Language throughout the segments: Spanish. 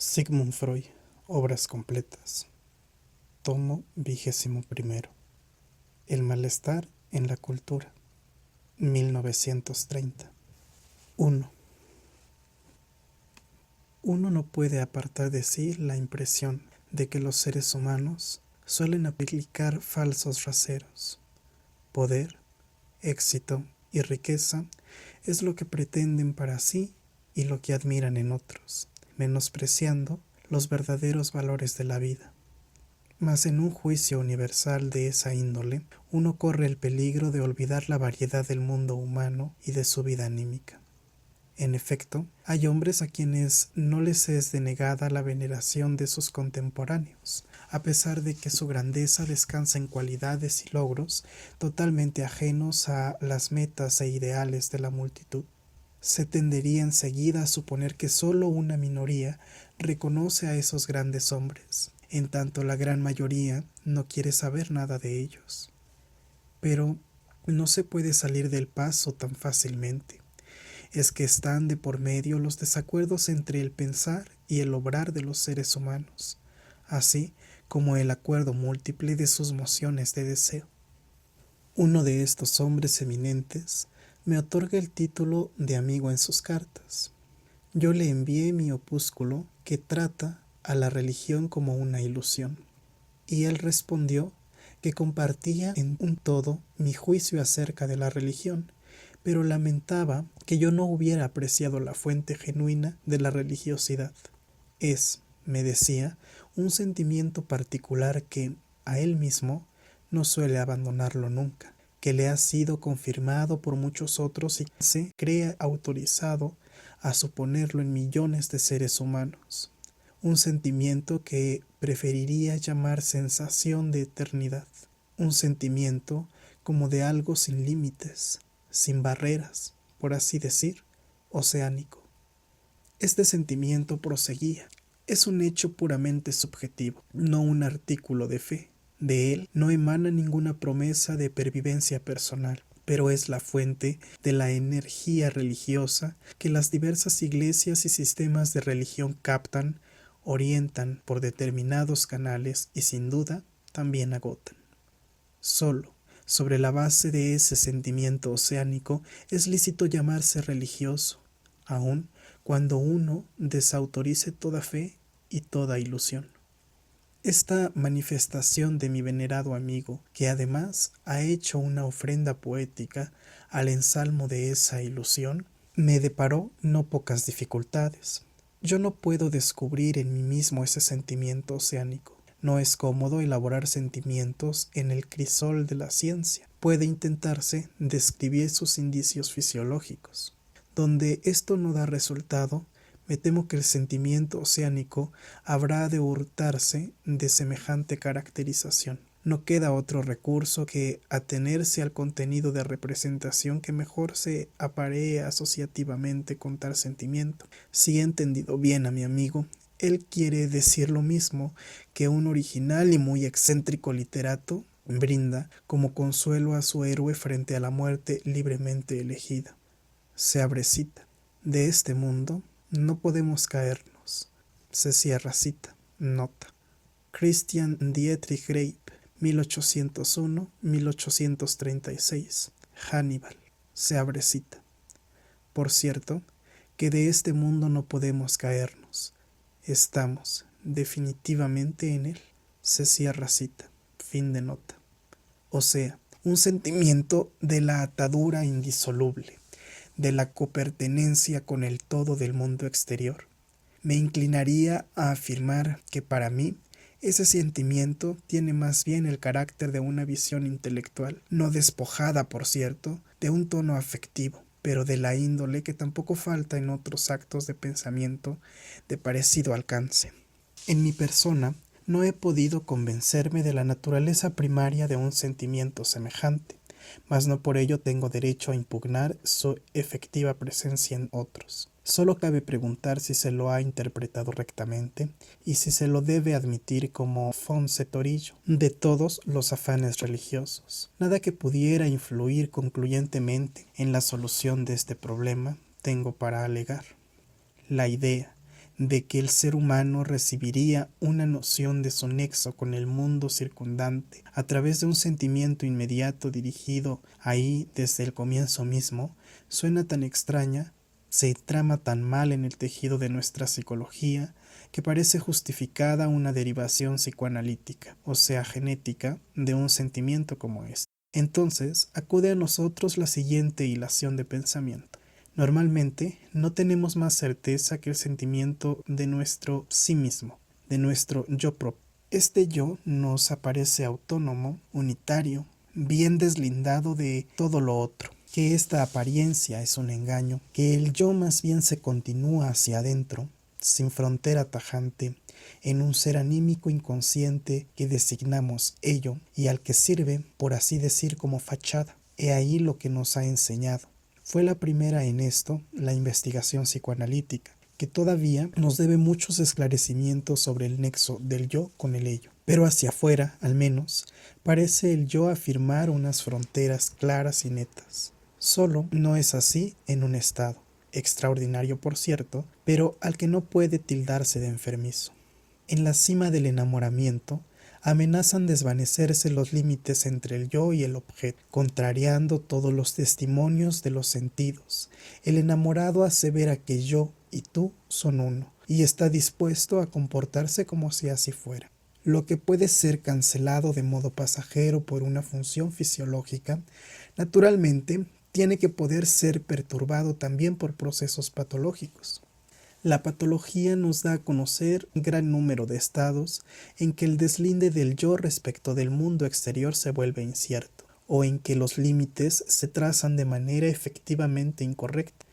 Sigmund Freud, Obras completas. Tomo 21. El malestar en la cultura. 1930. 1. Uno no puede apartar de sí la impresión de que los seres humanos suelen aplicar falsos raseros. Poder, éxito y riqueza es lo que pretenden para sí y lo que admiran en otros, menospreciando los verdaderos valores de la vida. Mas en un juicio universal de esa índole, uno corre el peligro de olvidar la variedad del mundo humano y de su vida anímica. En efecto, hay hombres a quienes no les es denegada la veneración de sus contemporáneos, a pesar de que su grandeza descansa en cualidades y logros totalmente ajenos a las metas e ideales de la multitud. Se tendería enseguida a suponer que solo una minoría reconoce a esos grandes hombres, en tanto la gran mayoría no quiere saber nada de ellos. Pero no se puede salir del paso tan fácilmente. Es que están de por medio los desacuerdos entre el pensar y el obrar de los seres humanos, así como el acuerdo múltiple de sus mociones de deseo. Uno de estos hombres eminentes me otorga el título de amigo en sus cartas. Yo le envié mi opúsculo que trata a la religión como una ilusión, y él respondió que compartía en un todo mi juicio acerca de la religión, pero lamentaba que yo no hubiera apreciado la fuente genuina de la religiosidad. Es, me decía, un sentimiento particular que, a él mismo, no suele abandonarlo nunca, que le ha sido confirmado por muchos otros y se cree autorizado a suponerlo en millones de seres humanos. Un sentimiento que preferiría llamar sensación de eternidad. Un sentimiento como de algo sin límites, sin barreras, por así decir, oceánico. Este sentimiento proseguía. Es un hecho puramente subjetivo, no un artículo de fe. De él no emana ninguna promesa de pervivencia personal, pero es la fuente de la energía religiosa que las diversas iglesias y sistemas de religión captan, orientan por determinados canales y sin duda también agotan. Solo sobre la base de ese sentimiento oceánico es lícito llamarse religioso, aun cuando uno desautorice toda fe y toda ilusión. Esta manifestación de mi venerado amigo, que además ha hecho una ofrenda poética al ensalmo de esa ilusión, me deparó no pocas dificultades. Yo no puedo descubrir en mí mismo ese sentimiento oceánico. No es cómodo elaborar sentimientos en el crisol de la ciencia. Puede intentarse describir sus indicios fisiológicos. Donde esto no da resultado, me temo que el sentimiento oceánico habrá de hurtarse de semejante caracterización. No queda otro recurso que atenerse al contenido de representación que mejor se aparee asociativamente con tal sentimiento. Si he entendido bien a mi amigo, él quiere decir lo mismo que un original y muy excéntrico literato brinda como consuelo a su héroe frente a la muerte libremente elegida. Se abre cita. De este mundo no podemos caernos. Se cierra cita. Nota. Christian Dietrich Grape, 1801-1836. Hannibal. Se abre cita. Por cierto, que de este mundo no podemos caernos. Estamos definitivamente en él. Se cierra cita. Fin de nota. O sea, un sentimiento de la atadura indisoluble, de la copertenencia con el todo del mundo exterior. Me inclinaría a afirmar que para mí ese sentimiento tiene más bien el carácter de una visión intelectual, no despojada, por cierto, de un tono afectivo, pero de la índole que tampoco falta en otros actos de pensamiento de parecido alcance. En mi persona no he podido convencerme de la naturaleza primaria de un sentimiento semejante, mas no por ello tengo derecho a impugnar su efectiva presencia en otros. Solo cabe preguntar si se lo ha interpretado rectamente y si se lo debe admitir como fonse torillo de todos los afanes religiosos. Nada que pudiera influir concluyentemente en la solución de este problema tengo para alegar. La idea de que el ser humano recibiría una noción de su nexo con el mundo circundante a través de un sentimiento inmediato dirigido ahí desde el comienzo mismo, suena tan extraña, se trama tan mal en el tejido de nuestra psicología, que parece justificada una derivación psicoanalítica, o sea, genética, de un sentimiento como este. Entonces, acude a nosotros la siguiente hilación de pensamiento. Normalmente, no tenemos más certeza que el sentimiento de nuestro sí mismo, de nuestro yo propio. Este yo nos aparece autónomo, unitario, bien deslindado de todo lo otro, que esta apariencia es un engaño, que el yo más bien se continúa hacia adentro, sin frontera tajante, en un ser anímico inconsciente que designamos ello y al que sirve, por así decir, como fachada. He ahí lo que nos ha enseñado. Fue la primera en esto, la investigación psicoanalítica, que todavía nos debe muchos esclarecimientos sobre el nexo del yo con el ello. Pero hacia afuera, al menos, parece el yo afirmar unas fronteras claras y netas. Solo no es así en un estado, extraordinario por cierto, pero al que no puede tildarse de enfermizo. En la cima del enamoramiento, amenazan desvanecerse los límites entre el yo y el objeto, contrariando todos los testimonios de los sentidos. El enamorado asevera que yo y tú son uno, y está dispuesto a comportarse como si así fuera. Lo que puede ser cancelado de modo pasajero por una función fisiológica, naturalmente tiene que poder ser perturbado también por procesos patológicos. La patología nos da a conocer un gran número de estados en que el deslinde del yo respecto del mundo exterior se vuelve incierto, o en que los límites se trazan de manera efectivamente incorrecta.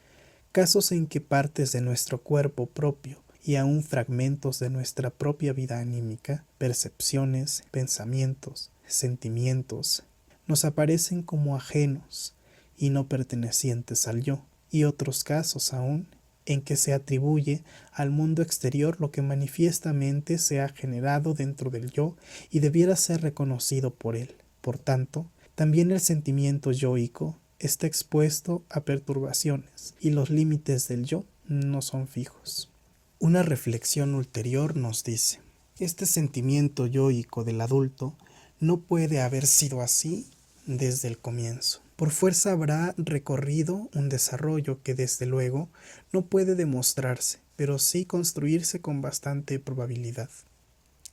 Casos en que partes de nuestro cuerpo propio y aún fragmentos de nuestra propia vida anímica, percepciones, pensamientos, sentimientos, nos aparecen como ajenos y no pertenecientes al yo, y otros casos aún en que se atribuye al mundo exterior lo que manifiestamente se ha generado dentro del yo y debiera ser reconocido por él. Por tanto, también el sentimiento yoico está expuesto a perturbaciones y los límites del yo no son fijos. Una reflexión ulterior nos dice: este sentimiento yoico del adulto no puede haber sido así desde el comienzo. Por fuerza habrá recorrido un desarrollo que desde luego no puede demostrarse, pero sí construirse con bastante probabilidad.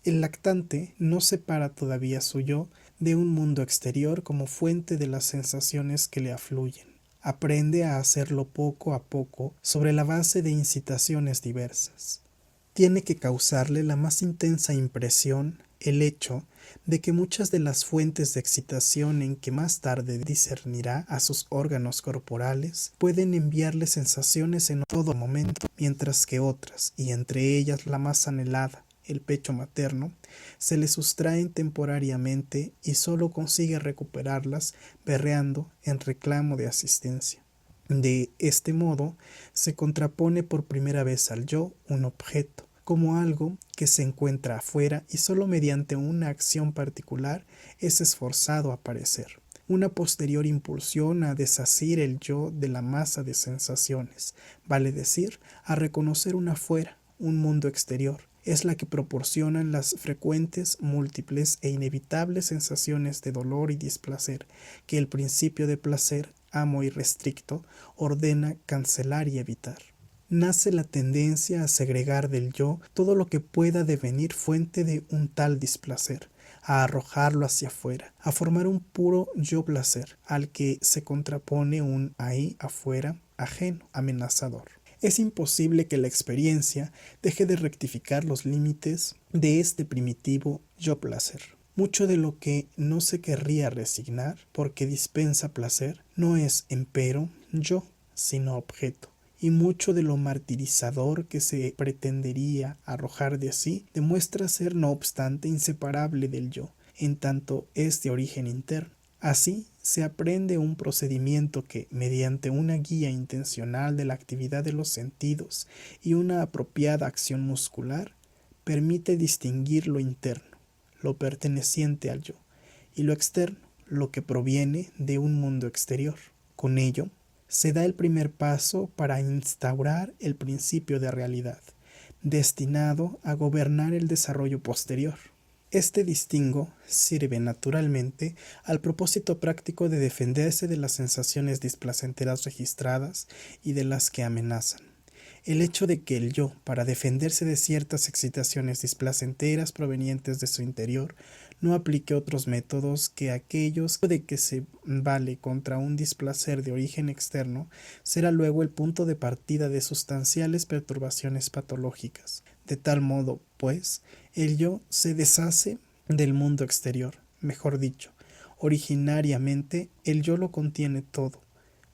El lactante no separa todavía su yo de un mundo exterior como fuente de las sensaciones que le afluyen. Aprende a hacerlo poco a poco sobre la base de incitaciones diversas. Tiene que causarle la más intensa impresión el hecho de que muchas de las fuentes de excitación en que más tarde discernirá a sus órganos corporales pueden enviarle sensaciones en todo momento, mientras que otras, y entre ellas la más anhelada, el pecho materno, se le sustraen temporariamente y solo consigue recuperarlas berreando en reclamo de asistencia. De este modo se contrapone por primera vez al yo un objeto, como algo que se encuentra afuera y solo mediante una acción particular es esforzado a aparecer. Una posterior impulsión a desasir el yo de la masa de sensaciones, vale decir, a reconocer un afuera, un mundo exterior, es la que proporcionan las frecuentes, múltiples e inevitables sensaciones de dolor y displacer que el principio de placer, amo y restricto, ordena cancelar y evitar. Nace la tendencia a segregar del yo todo lo que pueda devenir fuente de un tal displacer, a arrojarlo hacia afuera, a formar un puro yo placer, al que se contrapone un ahí afuera ajeno, amenazador. Es imposible que la experiencia deje de rectificar los límites de este primitivo yo placer. Mucho de lo que no se querría resignar, porque dispensa placer, no es, empero, yo, sino objeto. Y mucho de lo martirizador que se pretendería arrojar de sí demuestra ser no obstante inseparable del yo, en tanto es de origen interno. Así se aprende un procedimiento que, mediante una guía intencional de la actividad de los sentidos y una apropiada acción muscular, permite distinguir lo interno, lo perteneciente al yo, y lo externo, lo que proviene de un mundo exterior. Con ello, se da el primer paso para instaurar el principio de realidad, destinado a gobernar el desarrollo posterior. Este distingo sirve naturalmente al propósito práctico de defenderse de las sensaciones displacenteras registradas y de las que amenazan. El hecho de que el yo, para defenderse de ciertas excitaciones displacenteras provenientes de su interior, no aplique otros métodos que aquellos de que se vale contra un displacer de origen externo, será luego el punto de partida de sustanciales perturbaciones patológicas. De tal modo, pues, el yo se deshace del mundo exterior, mejor dicho, originariamente el yo lo contiene todo,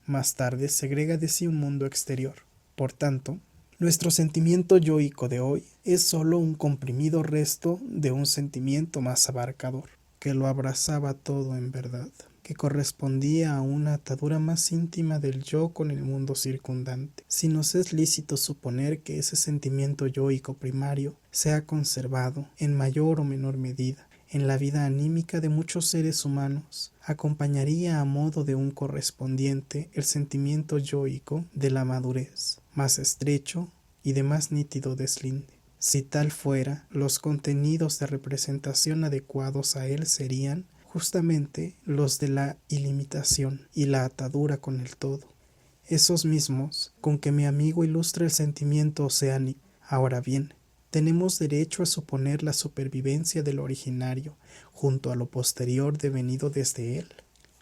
más tarde segrega de sí un mundo exterior. Por tanto, nuestro sentimiento yoico de hoy es sólo un comprimido resto de un sentimiento más abarcador, que lo abrazaba todo en verdad, que correspondía a una atadura más íntima del yo con el mundo circundante. Si nos es lícito suponer que ese sentimiento yoico primario se ha conservado, en mayor o menor medida, en la vida anímica de muchos seres humanos, acompañaría a modo de un correspondiente el sentimiento yoico de la madurez, más estrecho y de más nítido deslinde. Si tal fuera, los contenidos de representación adecuados a él serían justamente los de la ilimitación y la atadura con el todo, esos mismos con que mi amigo ilustra el sentimiento oceánico. Ahora bien, tenemos derecho a suponer la supervivencia del originario junto a lo posterior devenido desde él.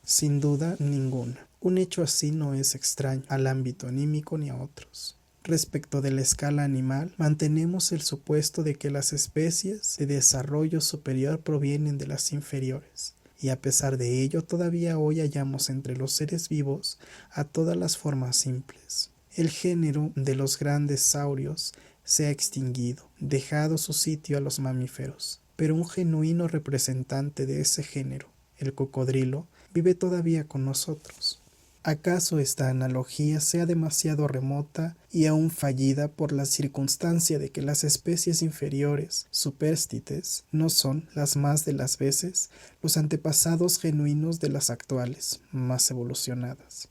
Sin duda ninguna. Un hecho así no es extraño al ámbito anímico ni a otros. Respecto de la escala animal, mantenemos el supuesto de que las especies de desarrollo superior provienen de las inferiores, y a pesar de ello todavía hoy hallamos entre los seres vivos a todas las formas simples. El género de los grandes saurios se ha extinguido, dejado su sitio a los mamíferos, pero un genuino representante de ese género, el cocodrilo, vive todavía con nosotros. ¿Acaso esta analogía sea demasiado remota y aún fallida por la circunstancia de que las especies inferiores, supérstites, no son, las más de las veces, los antepasados genuinos de las actuales, más evolucionadas?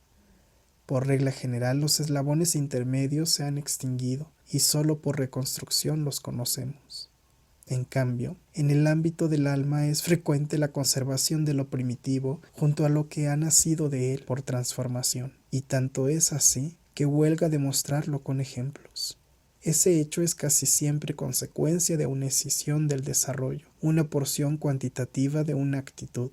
Por regla general, los eslabones intermedios se han extinguido y sólo por reconstrucción los conocemos. En cambio, en el ámbito del alma es frecuente la conservación de lo primitivo junto a lo que ha nacido de él por transformación, y tanto es así que huelga demostrarlo con ejemplos. Ese hecho es casi siempre consecuencia de una escisión del desarrollo, una porción cuantitativa de una actitud,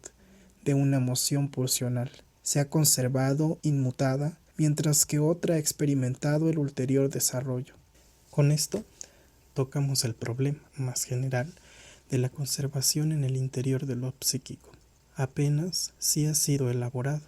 de una emoción pulsional. Se ha conservado inmutada, mientras que otra ha experimentado el ulterior desarrollo. Con esto tocamos el problema más general de la conservación en el interior de lo psíquico. Apenas si ha sido elaborado,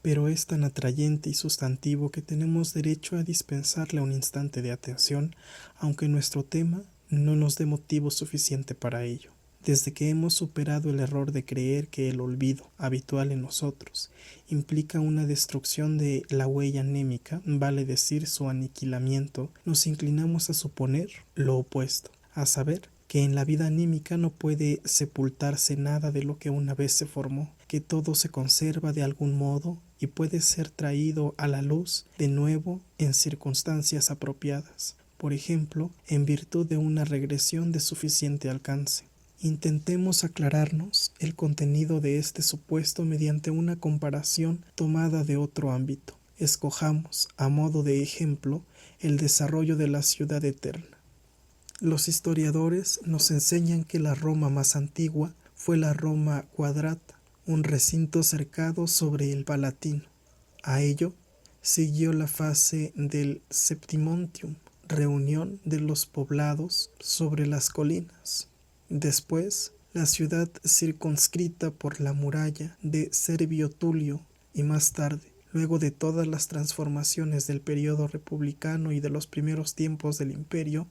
pero es tan atrayente y sustantivo que tenemos derecho a dispensarle un instante de atención, aunque nuestro tema no nos dé motivo suficiente para ello. Desde que hemos superado el error de creer que el olvido, habitual en nosotros, implica una destrucción de la huella anémica, vale decir su aniquilamiento, nos inclinamos a suponer lo opuesto, a saber que en la vida anímica no puede sepultarse nada de lo que una vez se formó, que todo se conserva de algún modo y puede ser traído a la luz de nuevo en circunstancias apropiadas, por ejemplo, en virtud de una regresión de suficiente alcance. Intentemos aclararnos el contenido de este supuesto mediante una comparación tomada de otro ámbito. Escojamos, a modo de ejemplo, el desarrollo de la ciudad eterna. Los historiadores nos enseñan que la Roma más antigua fue la Roma Quadrata, un recinto cercado sobre el Palatino. A ello siguió la fase del Septimontium, reunión de los poblados sobre las colinas. Después, la ciudad circunscrita por la muralla de Servio Tulio y más tarde, luego de todas las transformaciones del período republicano y de los primeros tiempos del imperio,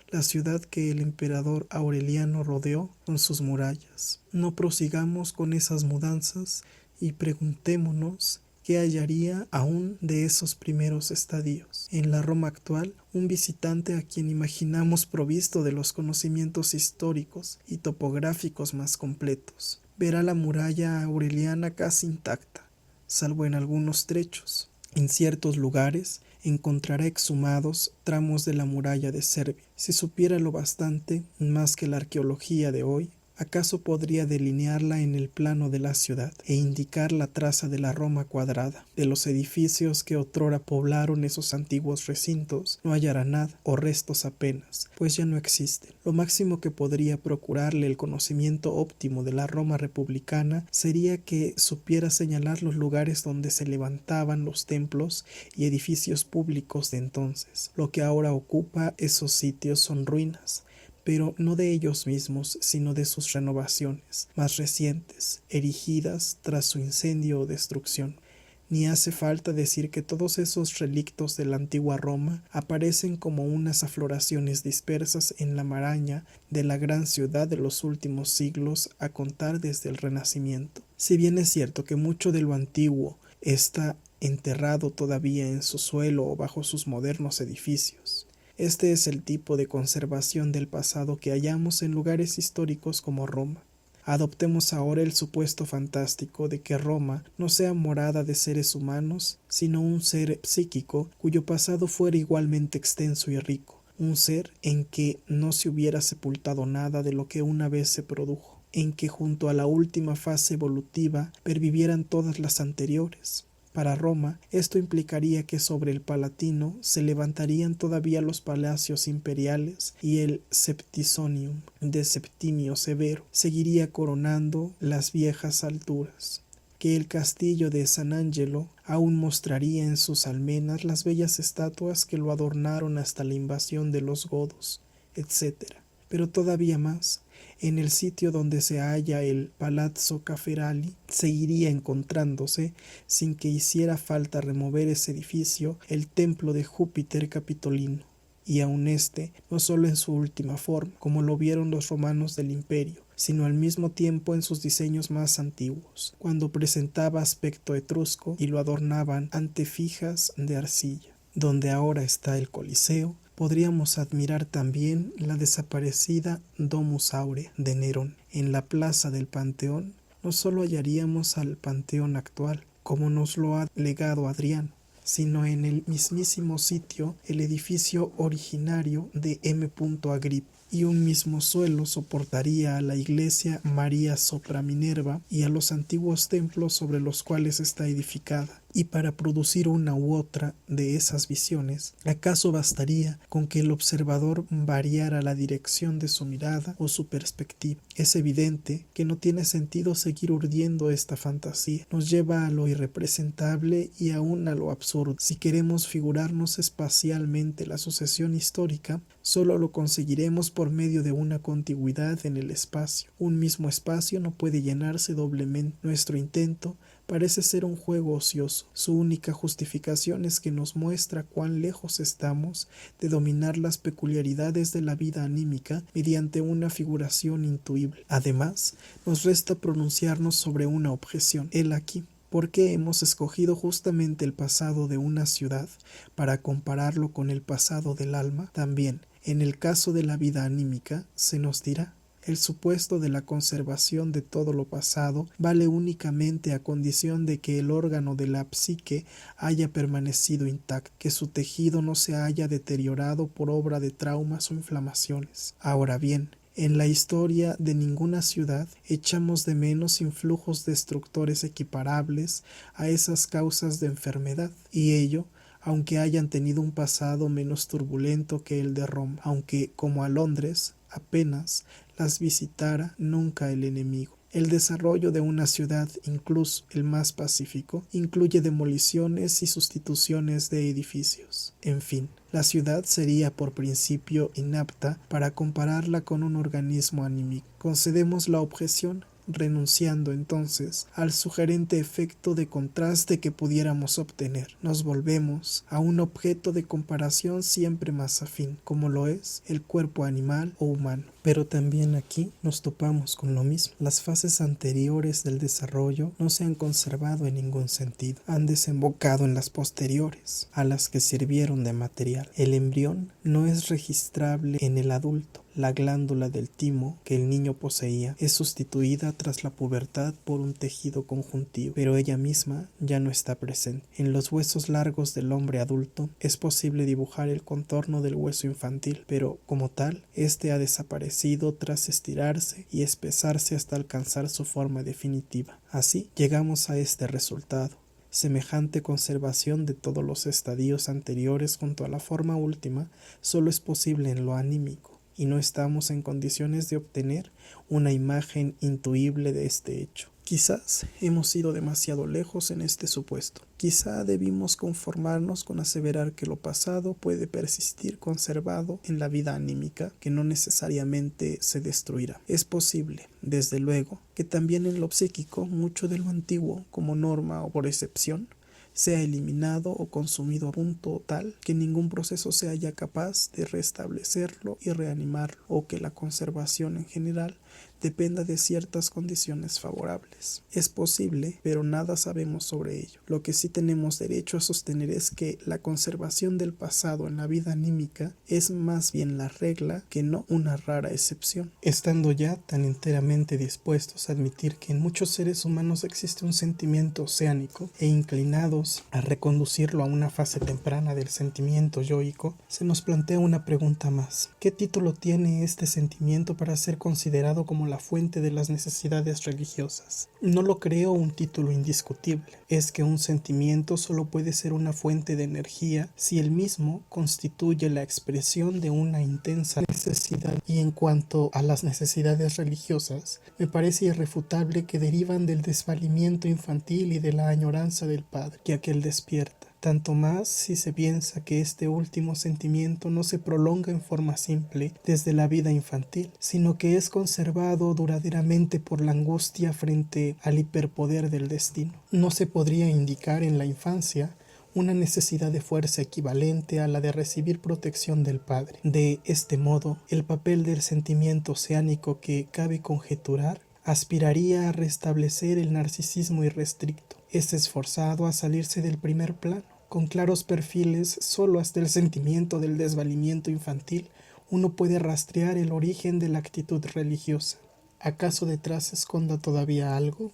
la ciudad que el emperador Aureliano rodeó con sus murallas. No prosigamos con esas mudanzas y preguntémonos ¿qué hallaría aún de esos primeros estadios? En la Roma actual, un visitante a quien imaginamos provisto de los conocimientos históricos y topográficos más completos, verá la muralla aureliana casi intacta, salvo en algunos trechos. En ciertos lugares, encontrará exhumados tramos de la muralla de Serbia. Si supiera lo bastante, más que la arqueología de hoy, ¿acaso podría delinearla en el plano de la ciudad e indicar la traza de la Roma cuadrada? De los edificios que otrora poblaron esos antiguos recintos no hallará nada, o restos apenas, pues ya no existen. Lo máximo que podría procurarle el conocimiento óptimo de la Roma republicana sería que supiera señalar los lugares donde se levantaban los templos y edificios públicos de entonces. Lo que ahora ocupa esos sitios son ruinas, pero no de ellos mismos, sino de sus renovaciones más recientes, erigidas tras su incendio o destrucción. Ni hace falta decir que todos esos relictos de la antigua Roma aparecen como unas afloraciones dispersas en la maraña de la gran ciudad de los últimos siglos, a contar desde el Renacimiento. Si bien es cierto que mucho de lo antiguo está enterrado todavía en su suelo o bajo sus modernos edificios, este es el tipo de conservación del pasado que hallamos en lugares históricos como Roma. Adoptemos ahora el supuesto fantástico de que Roma no sea morada de seres humanos, sino un ser psíquico cuyo pasado fuera igualmente extenso y rico, un ser en que no se hubiera sepultado nada de lo que una vez se produjo, en que junto a la última fase evolutiva pervivieran todas las anteriores. Para Roma, esto implicaría que sobre el Palatino se levantarían todavía los palacios imperiales y el Septisonium de Septimio Severo seguiría coronando las viejas alturas, que el castillo de San Angelo aún mostraría en sus almenas las bellas estatuas que lo adornaron hasta la invasión de los godos, etc. Pero todavía más, en el sitio donde se halla el Palazzo Caffarelli seguiría encontrándose, sin que hiciera falta remover ese edificio, el templo de Júpiter Capitolino, y aun este, no solo en su última forma, como lo vieron los romanos del imperio, sino al mismo tiempo en sus diseños más antiguos, cuando presentaba aspecto etrusco y lo adornaban antefijas de arcilla. Donde ahora está el Coliseo, podríamos admirar también la desaparecida Domus Aurea de Nerón. En la plaza del Panteón no solo hallaríamos al Panteón actual, como nos lo ha legado Adriano, sino en el mismísimo sitio el edificio originario de M. Agripa, y un mismo suelo soportaría a la iglesia María sopra Minerva y a los antiguos templos sobre los cuales está edificada. Y para producir una u otra de esas visiones, ¿acaso bastaría con que el observador variara la dirección de su mirada o su perspectiva? Es evidente que no tiene sentido seguir urdiendo esta fantasía. Nos lleva a lo irrepresentable y aún a lo absurdo. Si queremos figurarnos espacialmente la sucesión histórica, solo lo conseguiremos por medio de una contigüidad en el espacio. Un mismo espacio no puede llenarse doblemente. Nuestro intento parece ser un juego ocioso. Su única justificación es que nos muestra cuán lejos estamos de dominar las peculiaridades de la vida anímica mediante una figuración intuible. Además, nos resta pronunciarnos sobre una objeción. He aquí: ¿por qué hemos escogido justamente el pasado de una ciudad para compararlo con el pasado del alma? También, en el caso de la vida anímica, se nos dirá: el supuesto de la conservación de todo lo pasado vale únicamente a condición de que el órgano de la psique haya permanecido intacto, que su tejido no se haya deteriorado por obra de traumas o inflamaciones. Ahora bien, en la historia de ninguna ciudad echamos de menos influjos destructores equiparables a esas causas de enfermedad, y ello aunque hayan tenido un pasado menos turbulento que el de Roma, aunque, como a Londres, apenas las visitara nunca el enemigo. El desarrollo de una ciudad, incluso el más pacífico, incluye demoliciones y sustituciones de edificios. En fin, la ciudad sería por principio inapta para compararla con un organismo anímico. Concedemos la objeción, renunciando entonces al sugerente efecto de contraste que pudiéramos obtener. Nos volvemos a un objeto de comparación siempre más afín, como lo es el cuerpo animal o humano. Pero también aquí nos topamos con lo mismo. Las fases anteriores del desarrollo no se han conservado en ningún sentido. Han desembocado en las posteriores, a las que sirvieron de material. El embrión no es registrable en el adulto. La glándula del timo que el niño poseía es sustituida tras la pubertad por un tejido conjuntivo, pero ella misma ya no está presente. En los huesos largos del hombre adulto es posible dibujar el contorno del hueso infantil, pero como tal, este ha desaparecido tras estirarse y espesarse hasta alcanzar su forma definitiva. Así llegamos a este resultado. Semejante conservación de todos los estadios anteriores junto a la forma última solo es posible en lo anímico, y no estamos en condiciones de obtener una imagen intuible de este hecho. Quizás hemos ido demasiado lejos en este supuesto. Quizá debimos conformarnos con aseverar que lo pasado puede persistir conservado en la vida anímica, que no necesariamente se destruirá. Es posible, desde luego, que también en lo psíquico mucho de lo antiguo, como norma o por excepción, sea eliminado o consumido a punto tal que ningún proceso sea ya capaz de restablecerlo y reanimarlo, o que la conservación en general dependa de ciertas condiciones favorables. Es posible, pero nada sabemos sobre ello. Lo que sí tenemos derecho a sostener es que la conservación del pasado en la vida anímica es más bien la regla que no una rara excepción. Estando ya tan enteramente dispuestos a admitir que en muchos seres humanos existe un sentimiento oceánico e inclinados a reconducirlo a una fase temprana del sentimiento yoico, se nos plantea una pregunta más. ¿Qué título tiene este sentimiento para ser considerado como la fuente de las necesidades religiosas? No lo creo un título indiscutible. Es que un sentimiento solo puede ser una fuente de energía si el mismo constituye la expresión de una intensa necesidad. Y en cuanto a las necesidades religiosas, me parece irrefutable que derivan del desvalimiento infantil y de la añoranza del padre que aquel despierta. Tanto más si se piensa que este último sentimiento no se prolonga en forma simple desde la vida infantil, sino que es conservado duraderamente por la angustia frente al hiperpoder del destino. No se podría indicar en la infancia una necesidad de fuerza equivalente a la de recibir protección del padre. De este modo, el papel del sentimiento oceánico que cabe conjeturar aspiraría a restablecer el narcisismo irrestricto. Es esforzado a salirse del primer plano. Con claros perfiles, solo hasta el sentimiento del desvalimiento infantil, uno puede rastrear el origen de la actitud religiosa. ¿Acaso detrás se esconda todavía algo?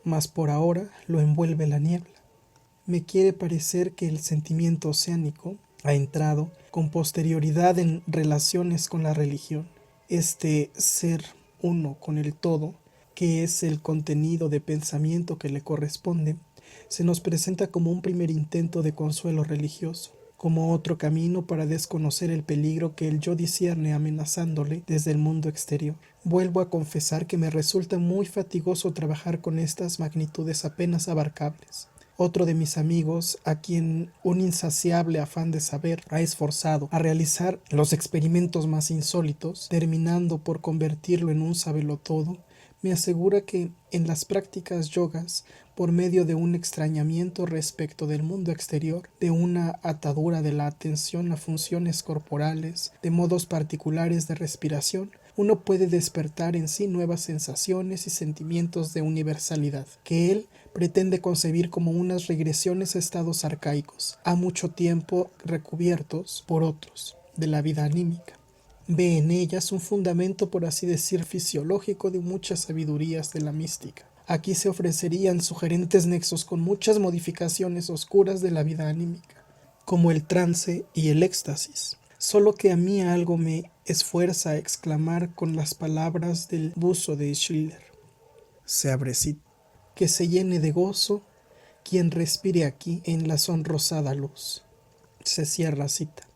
Mas por ahora lo envuelve la niebla. Me quiere parecer que el sentimiento oceánico ha entrado con posterioridad en relaciones con la religión. Este ser uno con el todo, que es el contenido de pensamiento que le corresponde, se nos presenta como un primer intento de consuelo religioso, como otro camino para desconocer el peligro que el yo discierne amenazándole desde el mundo exterior. Vuelvo a confesar que me resulta muy fatigoso trabajar con estas magnitudes apenas abarcables. Otro de mis amigos, a quien un insaciable afán de saber ha esforzado a realizar los experimentos más insólitos, terminando por convertirlo en un sabelotodo, me asegura que en las prácticas yogas, por medio de un extrañamiento respecto del mundo exterior, de una atadura de la atención a funciones corporales, de modos particulares de respiración, uno puede despertar en sí nuevas sensaciones y sentimientos de universalidad, que él pretende concebir como unas regresiones a estados arcaicos, a mucho tiempo recubiertos por otros, de la vida anímica. Ve en ellas un fundamento, por así decir, fisiológico de muchas sabidurías de la mística. Aquí se ofrecerían sugerentes nexos con muchas modificaciones oscuras de la vida anímica, como el trance y el éxtasis. Solo que a mí algo me esfuerza a exclamar con las palabras del buzo de Schiller. Se abre cita. Que se llene de gozo quien respire aquí en la sonrosada luz. Se cierra cita.